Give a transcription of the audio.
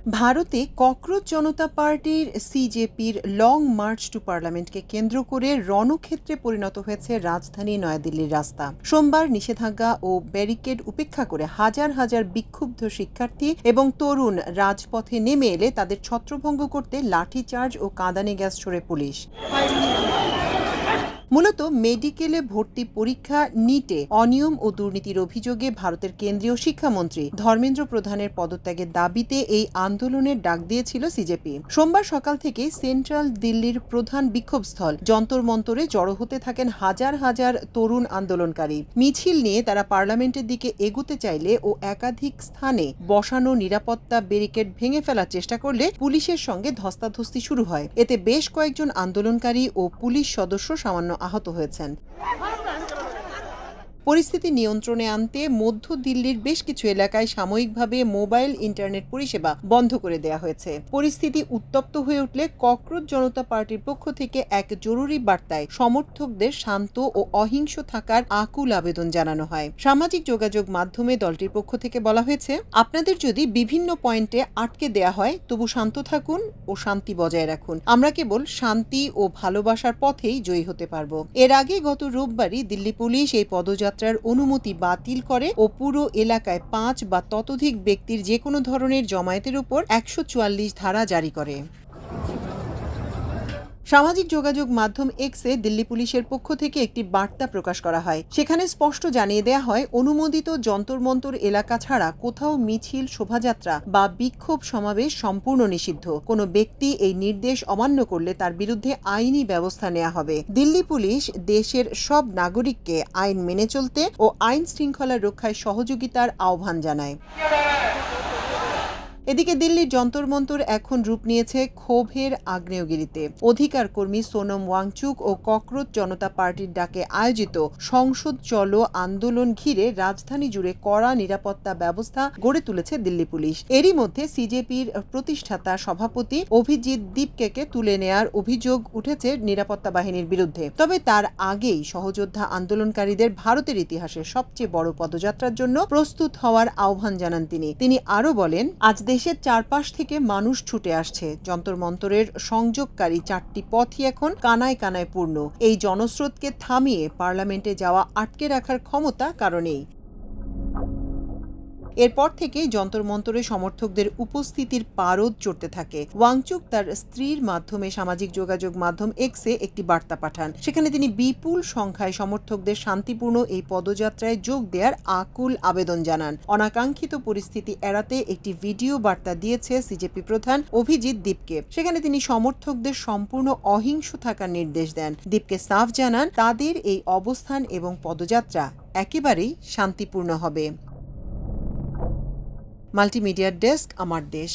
ভারতে ককরোচ জনতা পার্টির সিজেপির long March two পার্লামেন্টকে কেন্দ্র করে রণক্ষেত্রে পরিণত হয়েছে রাজধানী নয়াদিল্লির রাস্তা। সোমবার নিষেধাজ্ঞা ও ব্যারিকেড উপেক্ষা করে হাজার হাজার বিক্ষুব্ধ শিক্ষার্থী এবং তরুণ রাজপথে নেমে এলে তাদের ছত্রভঙ্গ করতে লাঠিচার্জ ও কাঁদানে গ্যাস ছোড়ে পুলিশ। মূলত মেডিকেলে ভর্তি পরীক্ষা নিটে অনিয়ম ও দুর্নীতির অভিযোগে ভারতের কেন্দ্রীয় শিক্ষামন্ত্রী ধর্মেন্দ্র প্রধানের পদত্যাগের দাবিতে এই আন্দোলনের ডাক দিয়েছিল সিজেপি। সোমবার সকাল থেকে সেন্ট্রাল দিল্লির প্রধান বিক্ষোভস্থল যন্তর মন্তরে জড়ো হতে থাকেন হাজার হাজার তরুণ আন্দোলনকারী। মিছিল নিয়ে তারা পার্লামেন্টের দিকে এগোতে চাইলে ও একাধিক স্থানে বসানো নিরাপত্তা ব্যারিকেড ভেঙে ফেলার চেষ্টা করলে পুলিশের সঙ্গে ধস্তাধস্তি শুরু হয়। এতে বেশ কয়েকজন আন্দোলনকারী ও পুলিশ সদস্য সামান্য আহত হয়েছেন। পরিস্থিতি নিয়ন্ত্রণে আনতে মধ্য দিল্লির বেশ কিছু এলাকায় সাময়িকভাবে মোবাইল ইন্টারনেট পরিষেবা বন্ধ করে দেওয়া হয়েছে। পরিস্থিতি উত্তপ্ত হয়ে উঠলে ককরোচ জনতা পার্টির পক্ষ থেকে এক জরুরি বার্তায় সমর্থকদের শান্ত ও অহিংস থাকার আকুল আবেদন জানানো হয়। সামাজিক যোগাযোগ মাধ্যমে দলটির পক্ষ থেকে বলা হয়েছে, আপনাদের যদি বিভিন্ন পয়েন্টে আটকে দেয়া হয় তবু শান্ত থাকুন ও শান্তি বজায় রাখুন। আমরা কেবল শান্তি ও ভালোবাসার পথেই জয়ী হতে পারব। এর আগে গত রোববারই দিল্লি পুলিশ এই পদযাত্রার অনুমতি বাতিল করে ও পুরো এলাকায় ৫ বা ততোধিক ব্যক্তির যে কোনো ধরনের জমায়েতের উপর ১৪৪ ধারা জারি করে। সামাজিক যোগাযোগ মাধ্যম এক্সে দিল্লি পুলিশের পক্ষ থেকে একটি বার্তা প্রকাশ করা হয়। সেখানে স্পষ্ট জানিয়ে দেওয়া হয়, অনুমোদিত যন্তর মন্তর এলাকা ছাড়া কোথাও মিছিল, শোভাযাত্রা বা বিক্ষোভ সমাবেশ সম্পূর্ণ নিষিদ্ধ। কোনো ব্যক্তি এই নির্দেশ অমান্য করলে তার বিরুদ্ধে আইনি ব্যবস্থা নেওয়া হবে। দিল্লি পুলিশ দেশের সব নাগরিককে আইন মেনে চলতে ও আইন শৃঙ্খলা রক্ষায় সহযোগিতার আহ্বান জানায়। এদিকে দিল্লির যন্তর মন্তর এখন রূপ নিয়েছে ক্ষোভের আগ্নেয়গিরিতে। অধিকার কর্মী সোনম ওয়াংচুক ও ককরোচ জনতা পার্টির ডাকে আয়োজিত সংসদ চলো আন্দোলন ঘিরে রাজধানী জুড়ে কড়া নিরাপত্তা ব্যবস্থা গড়ে তুলেছে দিল্লি পুলিশ। এরই মধ্যে সিজেপির প্রতিষ্ঠাতা সভাপতি অভিজিৎ দীপকে তুলে নেয়ার অভিযোগ উঠেছে নিরাপত্তা বাহিনীর বিরুদ্ধে। তবে তার আগেই সহযোদ্ধা আন্দোলনকারীদের ভারতের ইতিহাসে সবচেয়ে বড় পদযাত্রার জন্য প্রস্তুত হওয়ার আহ্বান জানান তিনি আরও বলেন, আজ দেশের চারপাশ থেকে মানুষ ছুটে আসছে। যন্তর মন্তরের সংযোগকারী ৪টি পথই এখন কানায় কানায় পূর্ণ। এই জনস্রোতকে থামিয়ে পার্লামেন্টে যাওয়া আটকে রাখার ক্ষমতা কারো নেই। এরপর থেকেই যন্তর মন্তরে সমর্থকদের উপস্থিতির পারদ চড়তে থাকে। ওয়াংচুক তার স্ত্রীর মাধ্যমে সামাজিক যোগাযোগ মাধ্যম এক্সে একটি বার্তা পাঠান। সেখানে তিনি বিপুল সংখ্যায় সমর্থকদের শান্তিপূর্ণ এই পদযাত্রায় যোগ দেওয়ার আকুল আবেদন জানান। অনাকাঙ্ক্ষিত পরিস্থিতি এড়াতে একটি ভিডিও বার্তা দিয়েছে সিজেপি প্রধান অভিজিৎ দীপকে। সেখানে তিনি সমর্থকদের সম্পূর্ণ অহিংস থাকার নির্দেশ দেন। দীপকে সাফ জানান, তাদের এই অবস্থান এবং পদযাত্রা একেবারেই শান্তিপূর্ণ হবে। মাল্টিমিডিয়া ডেস্ক, আমার দেশ।